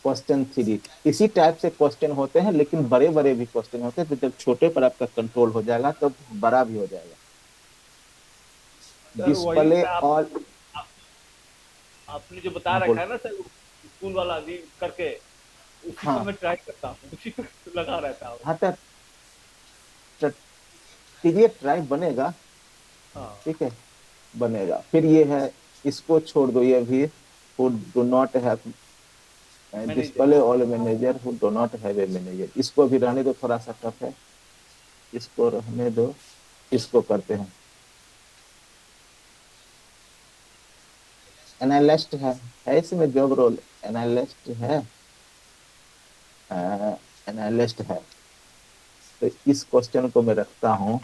क्वेश्चन थ्री, इसी टाइप से क्वेश्चन होते हैं, लेकिन बड़े बड़े भी क्वेश्चन होते हैं, तो जब छोटे पर आपका कंट्रोल हो जाएगा तब बड़ा भी हो जाएगा। सर वही डिस्प्ले मैं ऑल, आप, आपने जो बता हाँ रखा बोल, है ना सर, स्कूल वाला भी करके, उसी को हाँ मैं ट्राई करता हूँ, उसी को लगा रहता हूँ। हाँ, तो कीजिए ट्राई, बनेगा। हाँ। ठीक है, बनेगा। फिर ये है, इसको छोड़ दो, ये भी who do not have manager. Display all manager who do not have a manager, इसको भी रहने दो, थोड़ा सा टफ है, इसको रहने दो। इसको करते हैं, एनालिस्ट है इसमें जॉब रोल, एनालिस्ट है, एनालिस्ट है। तो इस क्वेश्चन को मैं रखता हूँ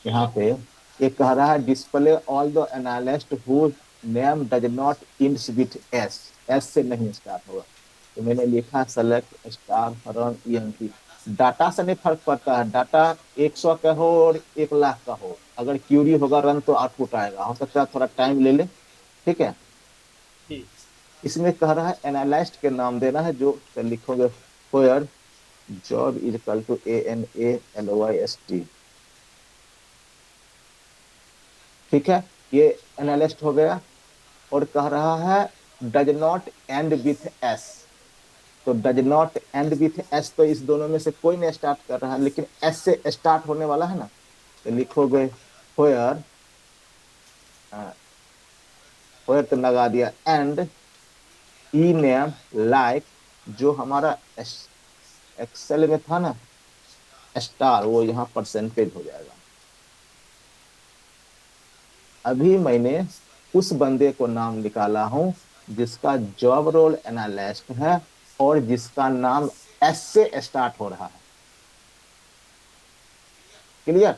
यहाँ पे। ये कह रहा है display all the analyst who name does not ends with S, S से नहीं स्टार्ट होगा। तो मैंने लिखा select star run ENT. Data से नहीं फर्क पड़ता है, डाटा 100 का हो और 1 लाख का हो, अगर क्यूरी होगा रन तो आउटपुट आएगा, हो सकता है थोड़ा टाइम ले ले। ठीक है, ठीक। इसमें कह रहा है एनालिस्ट के नाम देना है, जो तो लिखोगे where job is equal to ANALYST। ठीक है, ये एनालिस्ट हो गया। और कह रहा है does not end with S, तो does not end with S, तो इस दोनों में से कोई नहीं स्टार्ट कर रहा है, लेकिन एस से स्टार्ट होने वाला है ना, तो लिखोगे वेयर, वेयर तो लगा दिया, एंड ई नेम लाइक, जो हमारा एक्सेल में था ना स्टार, वो यहाँ परसेंटेज हो जाएगा। अभी मैंने उस बंदे को नाम निकाला हूं जिसका जॉब रोल एनालिस्ट है और जिसका नाम एस से स्टार्ट हो रहा है। क्लियर?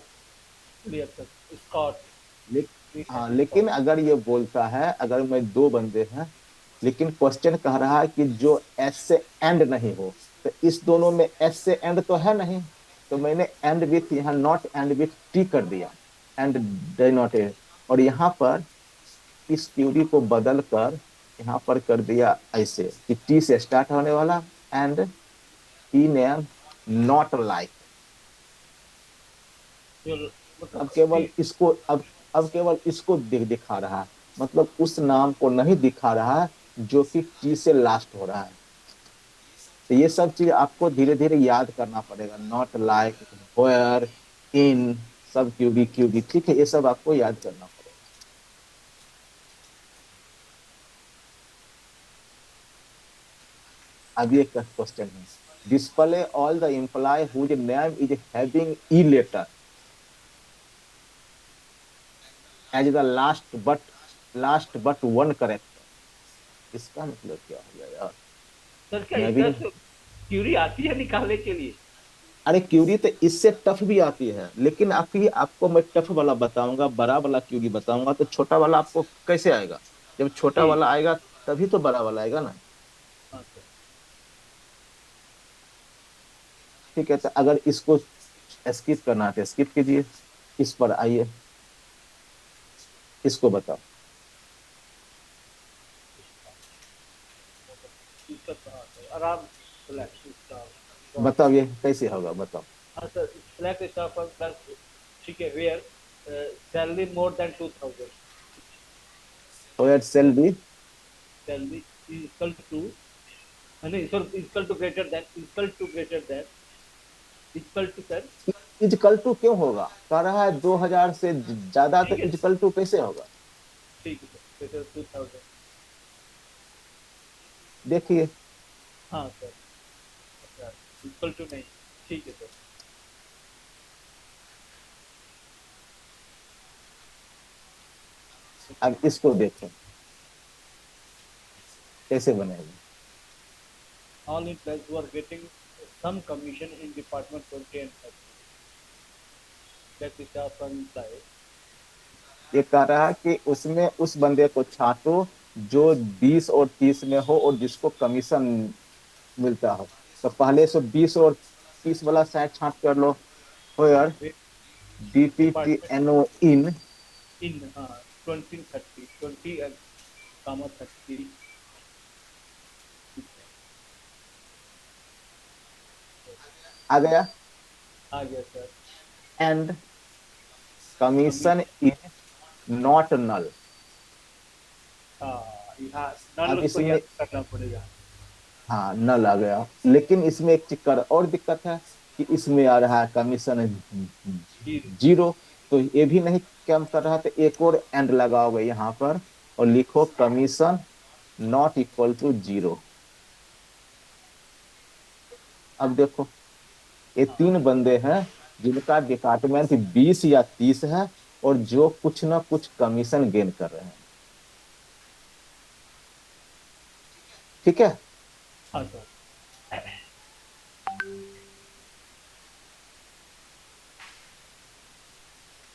Clear sir. स्कॉट। ले, हाँ, रीसेंट लेकिन स्कॉट। अगर ये बोलता है, अगर मैं दो बंदे हैं, लेकिन क्वेश्चन कह रहा है कि जो एस से एंड नहीं हो, तो इस दोनों में एस से एंड तो है नहीं, तो मैंने एंड विथ यहाँ नॉट एंड विथ टी कर दिया, एंड डे नॉट ए, और यहाँ पर इस क्यूरी को बदल कर यहाँ पर कर दिया ऐसे कि टी से स्टार्ट होने वाला, and E name not like. जो अब मतलब केवल इसको, अब केवल इसको दिखा रहा है, मतलब उस नाम को नहीं दिखा रहा है जो कि टी से लास्ट हो रहा है। तो ये सब चीज आपको धीरे धीरे याद करना पड़ेगा, नॉट लाइक, वेयर, इन, सब क्यूबी क्यूबी, ठीक है, ये सब आपको याद करना पड़ेगा। अब ये क्वेश्चन है, display all the employ whose name is having E letter as the last but one character. इसका मतलब क्या हो गया यार? सर क्या इधर हैविंग, से क्यूरी आती है निकालने के लिए? अरे क्यूरी तो इससे टफ भी आती है, लेकिन आपको मैं टफ वाला बताऊंगा, बड़ा वाला क्यूरी बताऊंगा, तो छोटा वाला आपको कैसे आएगा? जब छोटा ठीक। वाला आएगा तभी तो बड़ा वाला आएगा ना। हाँ सर। ठीक है, तो अगर इसको स्किप करना है तो स्किप कीजिए, इस पर आइए, इसको बताओ, इसका कहाँ से आराम। सेलेक्ट इसका। बताओ ये कैसे होगा, बताओ। हाँ सर, सेलेक्ट इसका प्लस। ठीक है, वेयर सैलरी मोर देन 2000। तो at cell B, salary equal to, नहीं sir, equal to greater than, equal to greater than, equal to sir. Equal to क्यों होगा? कह रहा है 2000 से ज्यादा, तो ठीक है। इजकल टू कैसे होगा? ठीक है सर, ग्रेटर 2000। देखिए, हाँ सर। अच्छा, इक्वल टू नहीं। ठीक है सर। अब इसको देखें, कैसे बनेगा? All employees who are getting some commission in department 20 and 30. That is our from employees. ये कह रहा है कि उसमें उस बंदे को छांटो जो 20 और 30 में हो और जिसको कमीशन मिलता हो। तो पहले से 20 और 30 वाला शायद छांट कर लो। Where Department DPTNO in in 20 30 20 and comma 30. आ गया। आ गया sir. And commission commission is not null. यहाँ नल अब उसको इसमें याद करना पड़ेगा। हाँ नल आ गया, लेकिन इसमें एक चिक्कर और दिक्कत है कि इसमें आ रहा है कमीशन जीरो। जीरो। तो ये भी नहीं काम कर रहा, तो एक और एंड लगाओगे यहाँ पर और लिखो commission not equal to zero. अब देखो ये हाँ 3 बंदे हैं जिनका डिपार्टमेंट 20 या 30 है और जो कुछ ना कुछ कमीशन गेन कर रहे हैं। ठीक है। हाँ सर।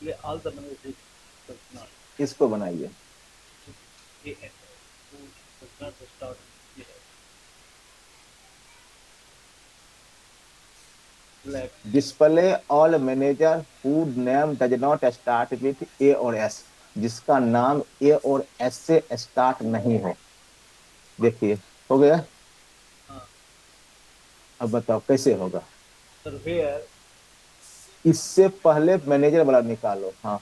ये all the money is does not इसको बनाइए। ये who does not start ये black display all manager who name does not start with A और एस, जिसका नाम ए और एस से स्टार्ट नहीं हो। देखिए हो गया। हाँ अब बताओ कैसे होगा? सर where इससे पहले मैनेजर वाला निकालो। हाँ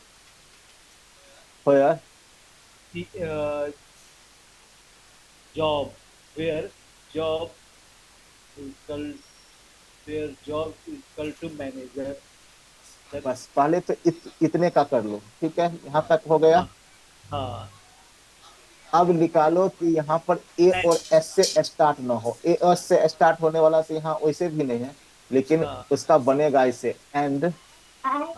यार the job where job is equal where job is equal to manager that बस पहले तो इतने का कर लो। ठीक है, यहाँ तक हो गया। हाँ हाँ अब निकालो कि यहाँ पर ए and और एस से स्टार्ट ना हो। ए और एस से स्टार्ट होने वाला तो यहाँ वैसे भी नहीं है, लेकिन हाँ उसका बनेगा इसे एंड हाँ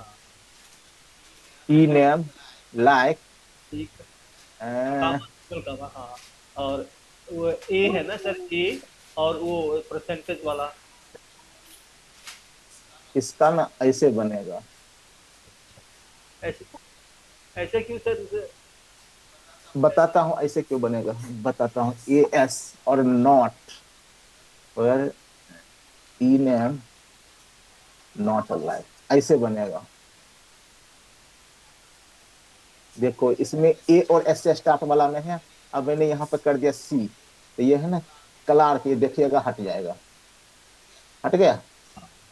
ई नेम लाइक ठीक कामा हाँ और वो ए है ना सर ए और वो परसेंटेज वाला इसका ना ऐसे बनेगा। ऐसे ऐसे क्यों सर इसे बताता हूँ ऐसे क्यों बनेगा, बताता हूँ। ए एस और नॉट और ई नेम नॉट लाइक ऐसे बनेगा। देखो इसमें ए और एस से स्टार्ट वाला में है। अब मैंने यहाँ पर कर दिया सी, तो ये है ना क्लार्क, ये देखिएगा हट जाएगा। हट गया।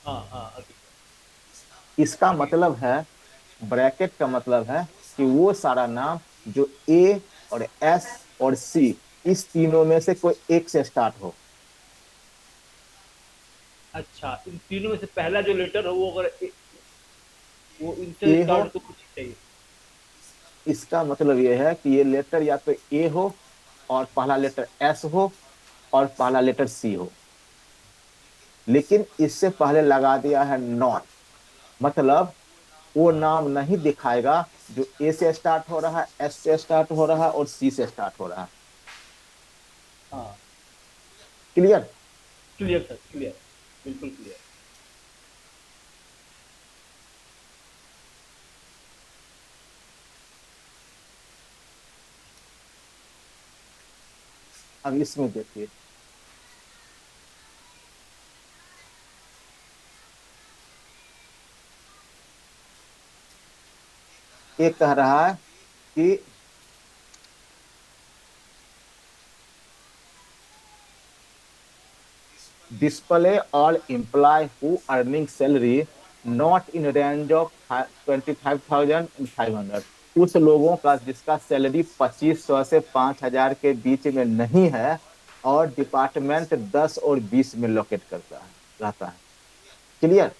हाँ हाँ अभी इसका आगे मतलब है, ब्रैकेट का मतलब है कि वो सारा नाम जो ए और एस और सी इस तीनों में से कोई एक से स्टार्ट हो। अच्छा इन तीनों में से पहला जो लेटर हो वो अगर वो इनसे ए हो, स्टार्ट तो कुछ चाहिए इसका मतलब ये है कि ये लेटर या तो ए हो और पहला लेटर एस हो और पहला लेटर सी हो, लेकिन इससे पहले लगा दिया है नॉट। मतलब वो हाँ नाम नहीं दिखाएगा जो ए से स्टार्ट हो रहा है, एस से स्टार्ट हो रहा है और सी से स्टार्ट हो रहा है। हाँ क्लियर? क्लियर सर क्लियर बिल्कुल क्लियर अब इसमें देखिए ये कह रहा है कि display all employee who earning salary not in range of 25,500, उस लोगों का जिसका सैलरी 2500 से 5000 के बीच में नहीं है और डिपार्टमेंट 10 और 20 में लोकेट करता है रहता है। क्लियर?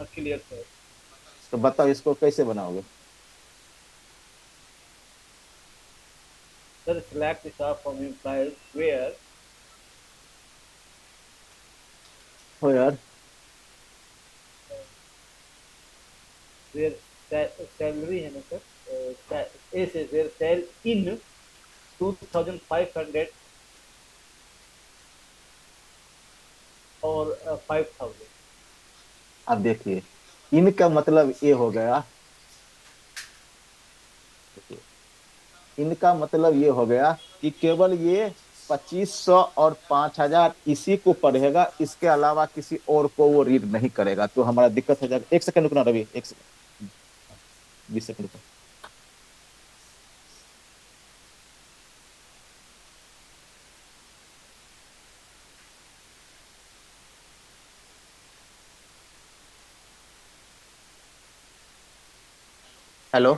क्लियर सर तो बताओ इसको कैसे बनाओगे? Sir select the staff from employees where हो यार where salary है ना सर ए से where sell in 2500 और 5,000। अब देखिए, इनका मतलब ये हो गया, देखिए, इनका मतलब ये हो गया कि केवल ये 2500 और 5000 इसी को पढ़ेगा, इसके अलावा किसी और को वो रीड नहीं करेगा, तो हमारा दिक्कत हो जाएगा। एक सेकंड रुकना रवि, एक सेकंड, 20 सेकंड रुको। हेलो।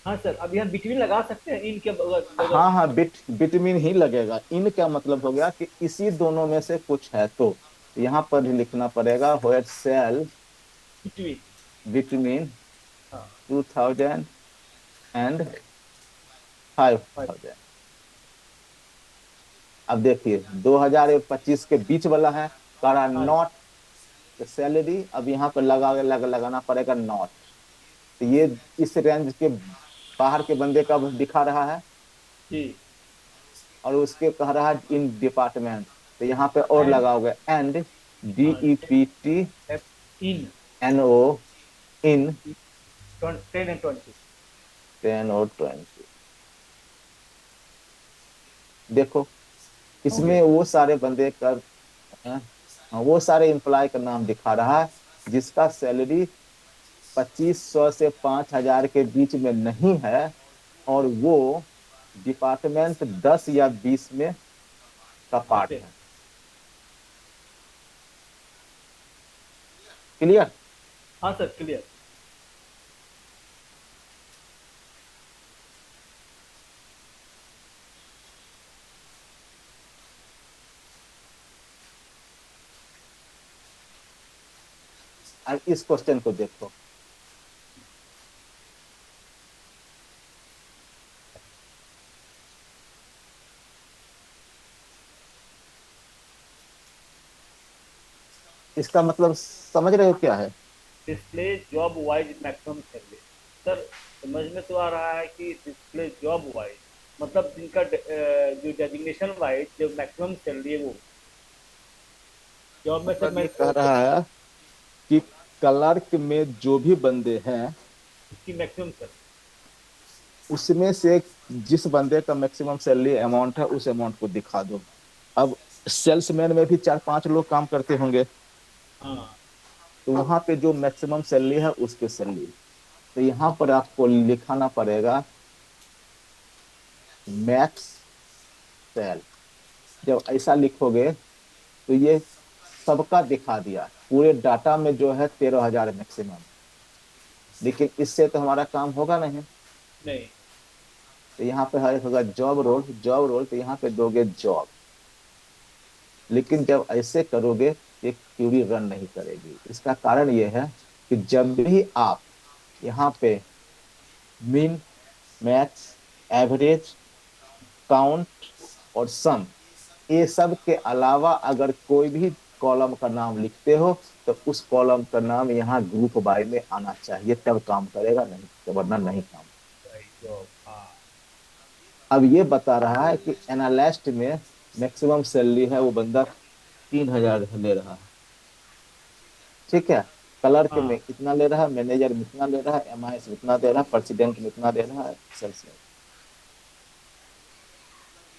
हाँ सर, अब यहाँ बिटवीन लगा सकते हैं इनके बगल बगल। हाँ हाँ, विटामिन ही लगेगा। इन का मतलब हो गया कि इसी दोनों में से कुछ है, तो यहाँ पर ही लिखना पड़ेगा व्हेयर सेल बिटवीन। विटामिन हाँ। 5। 2000 and 5000। अब देखिए 2025 के बीच वाला है, करा हाँ। Not salary. अब यहाँ पर लगाना पड़ेगा नॉट। तो ये इस रेंज के बाहर के बंदे का दिखा रहा है, जी। और उसके कह रहा है इन डिपार्टमेंट, तो यहाँ पे और एंड लगाओगे and, in DEPTNO in 10 and 20। 10 और 20। देखो ओके। इसमें वो सारे बंदे का, वो सारे एम्प्लॉय का नाम दिखा रहा है जिसका सैलरी 2500 से 5000 के बीच में नहीं है, और वो डिपार्टमेंट 10 या 20 में का पार्ट आते हैं। है। क्लियर। हाँ सर, क्लियर। अब इस क्वेश्चन को देखो, इसका मतलब समझ रहे हो क्या है? Display job wise maximum salary. Sir, समझ में तो आ रहा है कि डिस्प्ले जॉब वाइज मतलब जिनका जो डेजिग्नेशन वाइज जो मैक्सिमम सैलरी है वो जॉब में सर मतलब मैं ये कह रहा है कि क्लर्क में जो भी बंदे हैं, उसकी मैक्सिमम सैलरी। उसमें से जिस बंदे का मैक्सिमम सैलरी अमाउंट है उस अमाउंट को दिखा दो। अब सेल्समैन में भी 4-5 लोग काम करते होंगे, हाँ। तो वहां पे जो मैक्सिमम सैलरी है उसके सैलरी, तो यहाँ पर आपको लिखाना पड़ेगा मैक्स सैल। जब ऐसा लिखोगे तो ये सबका दिखा दिया, पूरे डाटा में जो है 13,000 मैक्सिमम। लेकिन इससे तो हमारा काम होगा नहीं, नहीं। तो यहाँ पे हर होगा जॉब रोल, जॉब रोल, तो यहाँ पे दोगे जॉब। लेकिन जब ऐसे करोगे ये क्यूरी रन नहीं करेगी। इसका कारण ये है कि जब भी आप यहाँ पे मीन, मैक्स, एवरेज, काउंट और सम, ये सब के अलावा अगर कोई भी कॉलम का नाम लिखते हो तो उस कॉलम का नाम यहाँ ग्रुप बाय में आना चाहिए, तब काम करेगा, नहीं तो वरना नहीं काम। जॉब। हाँ। अब ये बता रहा है कि एनालिस्ट में मैक्सिमम सैलरी है वो बंदा 3,000 ले रहा है, ठीक है। क्लर्क में हाँ। इतना ले रहा है, मैनेजर में इतना ले रहा है, MIS में इतना दे रहा है, प्रेसिडेंट में इतना दे रहा है, सेल्स में।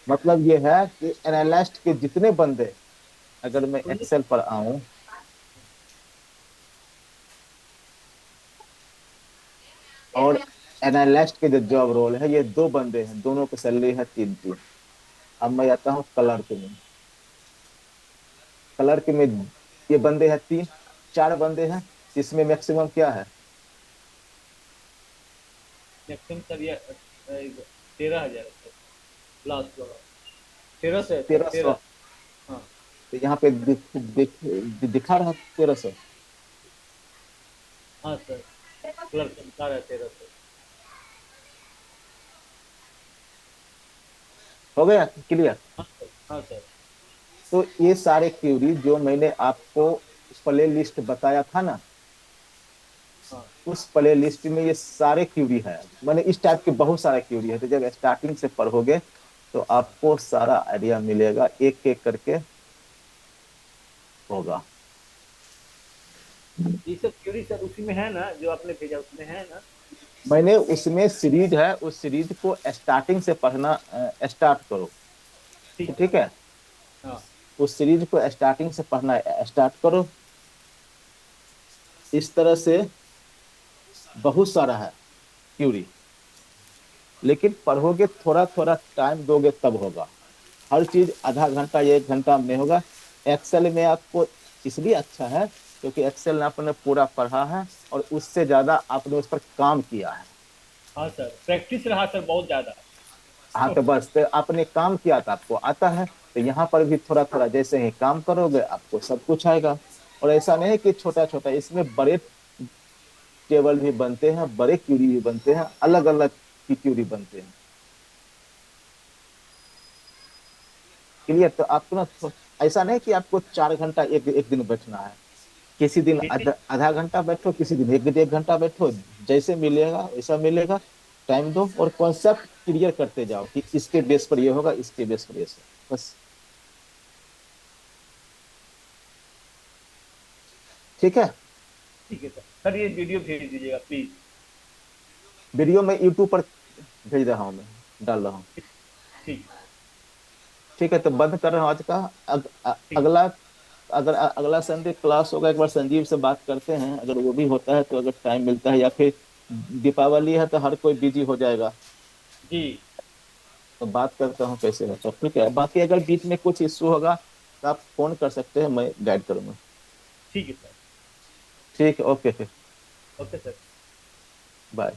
मतलब ये है कि एनालिस्ट के जितने बंदे, अगर मैं उन्नीस। एक्सेल पर आऊं, और एनालिस्ट के जो जॉब रोल है ये 2 बंदे हैं, दोनों की सैलरी है 3-3। अब मैं आता हूँ क्लर्क में। क्लर्क में ये बंदे हैं 4 बंदे हैं, इसमें मैक्सिमम क्या है? मैक्सिमम सर ये 13,000 सर। लास्ट वाला 13 से है सर, 1300। 13। हाँ। तो यहाँ पे दिखा रहा है 1300। हाँ सर, क्लर्क बता रहा है 13 से। हो गया क्लियर? हाँ सर। हाँ सर। तो ये सारे क्यूरी जो मैंने आपको प्ले लिस्ट बताया था ना, हाँ। उस प्ले लिस्ट में ये सारे क्यूरी है। मैंने इस टाइप के बहुत सारे क्यूरी है, तो जब स्टार्टिंग से पढ़ोगे तो आपको सारा आइडिया मिलेगा, एक एक करके होगा। ये सब थ्योरी सर उसी में है ना, जो आपने भेजा उसमें है ना? मैंने उसमें सीरीज है, उस सीरीज को स्टार्टिंग से पढ़ना स्टार्ट करो, ठीक है। ठीक है। हाँ उस सीरीज को स्टार्टिंग से पढ़ना स्टार्ट करो। इस तरह से बहुत सारा है थ्योरी, लेकिन पढ़ोगे, थोड़ा थोड़ा टाइम दोगे तब होगा। हर चीज आधा घंटा या 1 घंटा में नहीं होगा। एक्सेल में आपको इसलिए अच्छा है क्योंकि एक्सेल आपने पूरा पढ़ा है और उससे ज्यादा आपने उस पर काम किया है। हाँ सर, प्रैक्टिस रहा सर बहुत ज्यादा। हाँ तो बस, तो आपने काम किया था, आपको आता है, तो यहाँ पर भी थोड़ा थोड़ा जैसे ही काम करोगे आपको सब कुछ आएगा। और ऐसा नहीं है कि छोटा छोटा, इसमें बड़े टेबल भी बनते हैं, बड़े क्यूरी भी बनते हैं, अलग अलग की क्यूरी बनते हैं। क्लियर? तो आपको ना ऐसा नहीं कि आपको 4 घंटा एक दिन बैठना है। किसी दिन ठीक आधा घंटा बैठो, किसी दिन 1 घंटा बैठो, जैसे मिलेगा वैसा मिलेगा। टाइम दो और कॉन्सेप्ट क्लियर करते जाओ कि इसके बेस पर ये होगा, इसके बेस पर ये होगा। बस, ठीक है। ठीक है सर। सर ये वीडियो भेज दीजिएगा प्लीज। वीडियो में यूट्यूब पर भेज रहा हूँ, मैं डाल रहा हूँ। ठीक। ठीक है, तो बंद कर रहा हूँ आज का। ठीक। अगला, अगर अगला संडे क्लास होगा, एक बार संजीव से बात करते हैं, अगर वो भी होता है तो, अगर टाइम मिलता है, या फिर दीपावली है तो हर कोई बिजी हो जाएगा, जी। तो बात करता हूँ कैसे होता है। ठीक है, बाकी अगर बीच में कुछ इश्यू होगा तो आप फोन कर सकते हैं, मैं गाइड करूंगा। ठीक है सर। ठीक है, ओके फिर, ओके सर। बाय।